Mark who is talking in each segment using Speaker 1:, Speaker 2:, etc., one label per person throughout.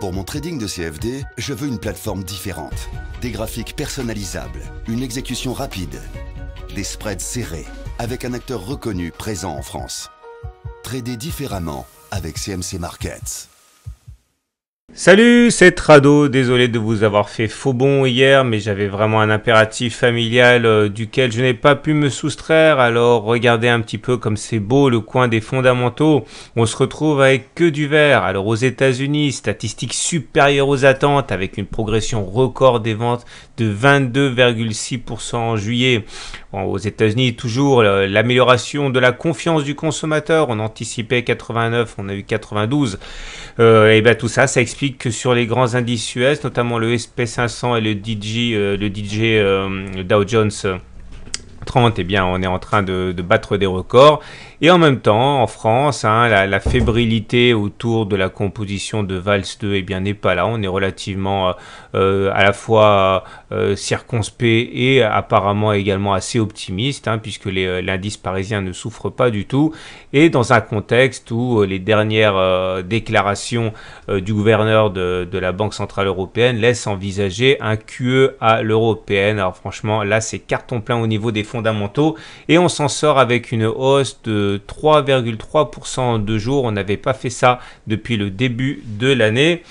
Speaker 1: Pour mon trading de CFD, je veux une plateforme différente. Des graphiques personnalisables, une exécution rapide, des spreads serrés, avec un acteur reconnu présent en France. Trader différemment avec CMC Markets.
Speaker 2: Salut, c'est Trado, désolé de vous avoir fait faux bond hier, mais j'avais vraiment un impératif familial duquel je n'ai pas pu me soustraire, alors regardez un petit peu comme c'est beau le coin des fondamentaux, on se retrouve avec que du vert. Alors aux États-Unis, statistiques supérieures aux attentes avec une progression record des ventes de 22,6% en juillet. Bon, aux États-Unis, toujours l'amélioration de la confiance du consommateur, on anticipait 89, on a eu 92, et bien tout ça, ça explique que sur les grands indices US, notamment le SP500 et le Dow Jones 30, eh bien, on est en train de battre des records. Et en même temps, en France, la fébrilité autour de la composition de Valls 2 eh bien, n'est pas là. On est relativement à la fois circonspect et apparemment également assez optimiste, puisque l'indice parisien ne souffre pas du tout. Et dans un contexte où les dernières déclarations du gouverneur de la Banque Centrale Européenne laissent envisager un QE à l'européenne. Alors franchement, là, c'est carton plein au niveau des fondamentaux. Et on s'en sort avec une hausse de 3,3% en 2 jours. On n'avait pas fait ça depuis le début de l'année.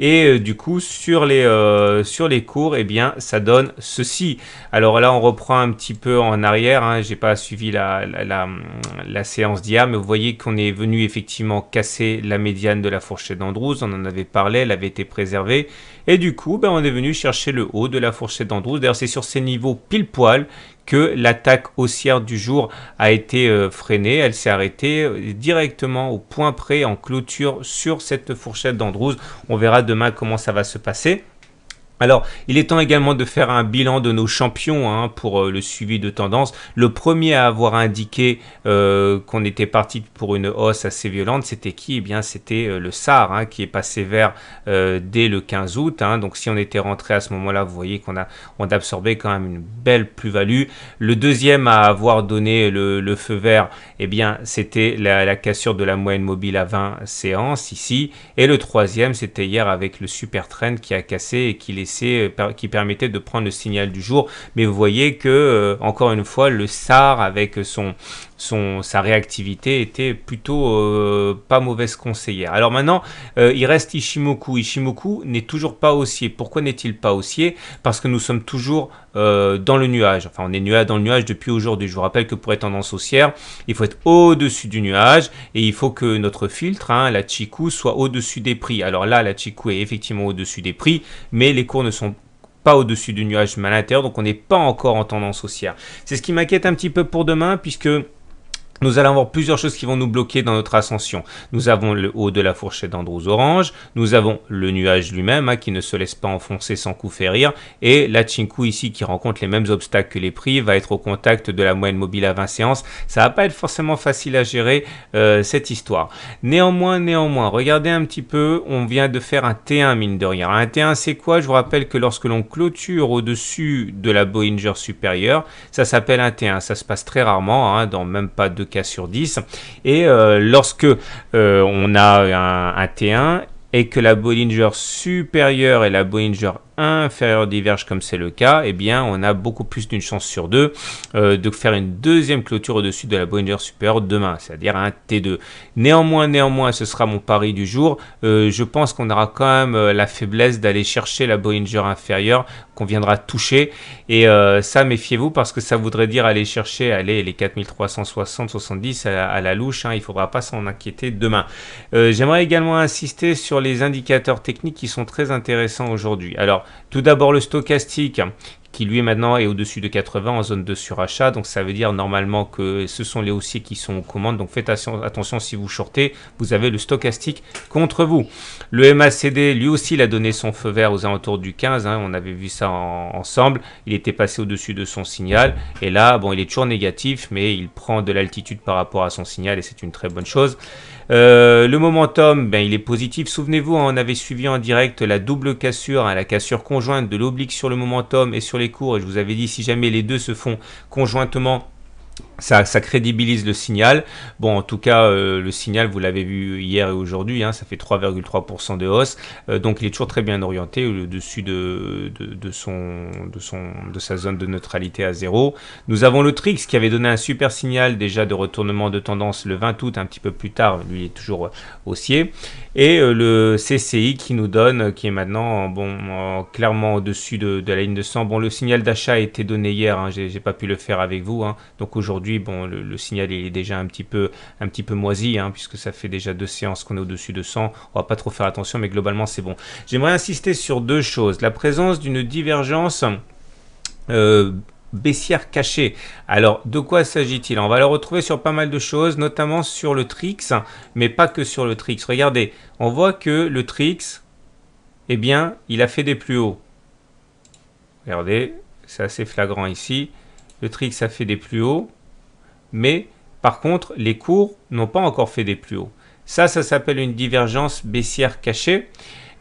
Speaker 2: Et du coup, sur les cours, eh bien, ça donne ceci. Alors là, on reprend un petit peu en arrière. J'ai pas suivi la séance d'hier, mais vous voyez qu'on est venu effectivement casser la médiane de la fourchette d'Andrews. On en avait parlé, elle avait été préservée. Et du coup, on est venu chercher le haut de la fourchette d'Andrews. D'ailleurs, c'est sur ces niveaux pile poil que l'attaque haussière du jour a été freinée. Elle s'est arrêtée directement au point près en clôture sur cette fourchette d'Andrews. On verra demain comment ça va se passer. Alors, il est temps également de faire un bilan de nos champions pour le suivi de tendance. Le premier à avoir indiqué qu'on était parti pour une hausse assez violente, c'était qui? Eh bien, c'était le SAR qui est passé vert dès le 15 août. Donc, si on était rentré à ce moment-là, vous voyez qu'on a absorbé quand même une belle plus-value. Le deuxième à avoir donné le feu vert, eh bien, c'était la cassure de la moyenne mobile à 20 séances ici. Et le troisième, c'était hier avec le super trend qui a cassé et qui permettait de prendre le signal du jour. Mais vous voyez que, encore une fois, le SAR avec sa réactivité était plutôt pas mauvaise conseillère. Alors maintenant, il reste Ichimoku. Ichimoku n'est toujours pas haussier. Pourquoi n'est-il pas haussier? Parce que nous sommes toujours dans le nuage. Enfin, on est dans le nuage depuis aujourd'hui. Je vous rappelle que pour être tendance haussière, il faut être au-dessus du nuage et il faut que notre filtre, la Chikou, soit au-dessus des prix. Alors là, la Chikou est effectivement au-dessus des prix, mais les cours ne sont pas au-dessus du nuage, mais à l'intérieur, donc on n'est pas encore en tendance haussière. C'est ce qui m'inquiète un petit peu pour demain, puisque nous allons avoir plusieurs choses qui vont nous bloquer dans notre ascension. Nous avons le haut de la fourchette d'Andrews orange, nous avons le nuage lui-même qui ne se laisse pas enfoncer sans coup férir, et la Chikou ici qui rencontre les mêmes obstacles que les prix va être au contact de la moyenne mobile à 20 séances. Ça va pas être forcément facile à gérer cette histoire. Néanmoins, regardez un petit peu, on vient de faire un T1 mine de rien. Un T1 c'est quoi? Je vous rappelle que lorsque l'on clôture au-dessus de la Bollinger supérieure, ça s'appelle un T1. Ça se passe très rarement, dans même pas 2 cas sur 10. Et lorsque on a un T1 et que la Bollinger supérieure et la Bollinger inférieure divergent comme c'est le cas, eh bien on a beaucoup plus d'une chance sur deux de faire une deuxième clôture au-dessus de la Bollinger supérieure demain, c'est-à-dire un T2. Néanmoins, ce sera mon pari du jour. Je pense qu'on aura quand même la faiblesse d'aller chercher la Bollinger inférieure qu'on viendra toucher, et ça, méfiez-vous, parce que ça voudrait dire aller chercher les 4360-70 à la louche. Il ne faudra pas s'en inquiéter demain. J'aimerais également insister sur les indicateurs techniques qui sont très intéressants aujourd'hui. Alors, tout d'abord le stochastique, qui lui maintenant est au-dessus de 80 en zone de surachat, donc ça veut dire normalement que ce sont les haussiers qui sont aux commandes, donc faites attention si vous shortez, vous avez le stochastique contre vous. Le MACD, lui aussi, il a donné son feu vert aux alentours du 15, on avait vu ça ensemble, il était passé au-dessus de son signal, et là, bon, il est toujours négatif, mais il prend de l'altitude par rapport à son signal, et c'est une très bonne chose. Le momentum, il est positif. Souvenez-vous, on avait suivi en direct la double cassure, la cassure conjointe de l'oblique sur le momentum et sur les cours. Et je vous avais dit, si jamais les deux se font conjointement, Ça crédibilise le signal. Bon, en tout cas, le signal, vous l'avez vu hier et aujourd'hui, hein, ça fait 3,3% de hausse. Donc, il est toujours très bien orienté au-dessus de sa zone de neutralité à zéro. Nous avons le TRIX qui avait donné un super signal déjà de retournement de tendance le 20 août, un petit peu plus tard. Lui, il est toujours haussier. Et le CCI qui nous donne, qui est maintenant clairement au-dessus de la ligne de 100. Bon, le signal d'achat a été donné hier, hein, j'ai pas pu le faire avec vous. Hein. Donc, aujourd'hui, bon, le signal est déjà un petit peu moisi, hein, puisque ça fait déjà 2 séances qu'on est au-dessus de 100. On va pas trop faire attention, mais globalement, c'est bon. J'aimerais insister sur 2 choses. La présence d'une divergence baissière cachée. Alors, de quoi s'agit-il? On va le retrouver sur pas mal de choses, notamment sur le TRIX, mais pas que sur le TRIX. Regardez, on voit que le TRIX, eh bien, il a fait des plus hauts. Regardez, c'est assez flagrant ici. Le TRIX a fait des plus hauts. Mais par contre, les cours n'ont pas encore fait des plus hauts. Ça s'appelle une divergence baissière cachée.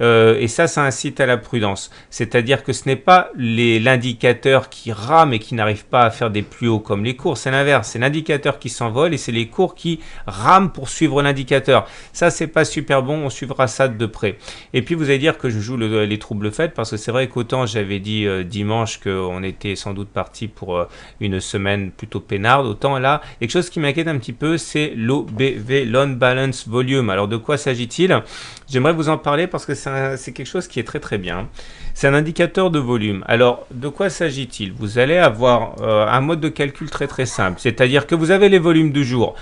Speaker 2: Et ça incite à la prudence. C'est-à-dire que ce n'est pas l'indicateur qui rame et qui n'arrive pas à faire des plus hauts comme les cours, c'est l'inverse. C'est l'indicateur qui s'envole et c'est les cours qui rament pour suivre l'indicateur. Ça, c'est pas super bon, on suivra ça de près. Et puis, vous allez dire que je joue les troubles faits parce que c'est vrai qu'autant j'avais dit dimanche qu'on était sans doute parti pour une semaine plutôt peinarde, autant là, quelque chose qui m'inquiète un petit peu, c'est l'OBV, l'On-Balance Volume. Alors, de quoi s'agit-il? J'aimerais vous en parler parce que c'est quelque chose qui est très très bien. C'est un indicateur de volume. Alors, de quoi s'agit-il? Vous allez avoir un mode de calcul très très simple. C'est-à-dire que vous avez les volumes du jour.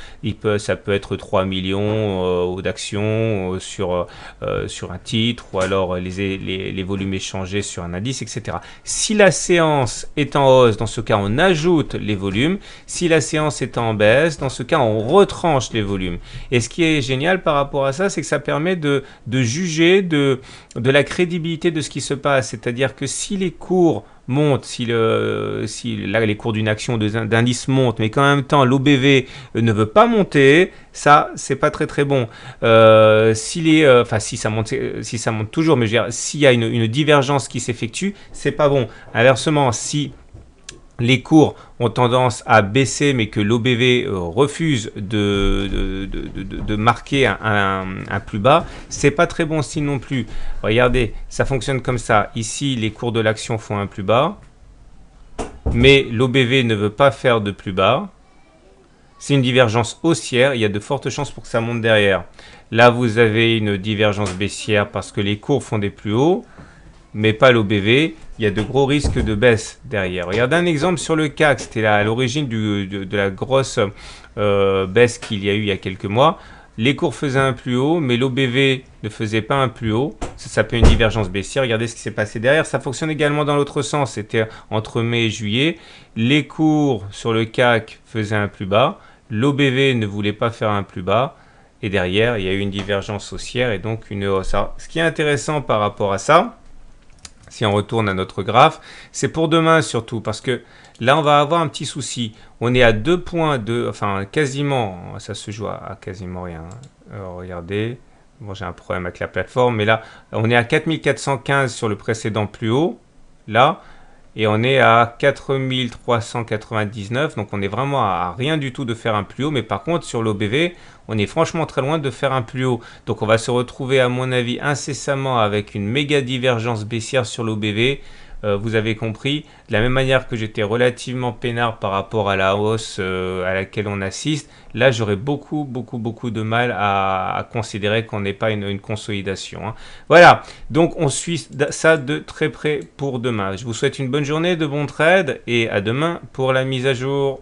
Speaker 2: Ça peut être 3 millions d'actions sur un titre ou alors les volumes échangés sur un indice, etc. Si la séance est en hausse, dans ce cas, on ajoute les volumes. Si la séance est en baisse, dans ce cas, on retranche les volumes. Et ce qui est génial par rapport à ça, c'est que ça permet de juger de la crédibilité de ce qui se passe. C'est-à-dire que si les cours montent, si les cours d'une action d'indice montent, mais qu'en même temps l'OBV ne veut pas monter, ça c'est pas très très bon. Si ça monte toujours, mais je veux dire, s'il y a une divergence qui s'effectue, c'est pas bon. Inversement, si les cours ont tendance à baisser, mais que l'OBV refuse de marquer un plus bas, c'est pas très bon signe non plus. Regardez, ça fonctionne comme ça. Ici, les cours de l'action font un plus bas, mais l'OBV ne veut pas faire de plus bas. C'est une divergence haussière, il y a de fortes chances pour que ça monte derrière. Là, vous avez une divergence baissière parce que les cours font des plus hauts, mais pas l'OBV, il y a de gros risques de baisse derrière. Regardez un exemple sur le CAC, c'était à l'origine de la grosse baisse qu'il y a eu il y a quelques mois. Les cours faisaient un plus haut, mais l'OBV ne faisait pas un plus haut. Ça s'appelle une divergence baissière. Regardez ce qui s'est passé derrière. Ça fonctionne également dans l'autre sens. C'était entre mai et juillet. Les cours sur le CAC faisaient un plus bas. L'OBV ne voulait pas faire un plus bas. Et derrière, il y a eu une divergence haussière et donc une hausse. Alors, ce qui est intéressant par rapport à ça, si on retourne à notre graphe, c'est pour demain surtout, parce que là, on va avoir un petit souci. On est à 2 points quasiment, ça se joue à quasiment rien. Alors, regardez, bon, j'ai un problème avec la plateforme, mais là, on est à 4415 sur le précédent plus haut, là, et on est à 4399, donc on est vraiment à rien du tout de faire un plus haut, mais par contre, sur l'OBV, on est franchement très loin de faire un plus haut. Donc on va se retrouver, à mon avis, incessamment avec une méga divergence baissière sur l'OBV. Vous avez compris, de la même manière que j'étais relativement peinard par rapport à la hausse à laquelle on assiste, là j'aurais beaucoup de mal à considérer qu'on n'est pas une consolidation. Hein. Voilà, donc on suit ça de très près pour demain. Je vous souhaite une bonne journée, de bons trades et à demain pour la mise à jour.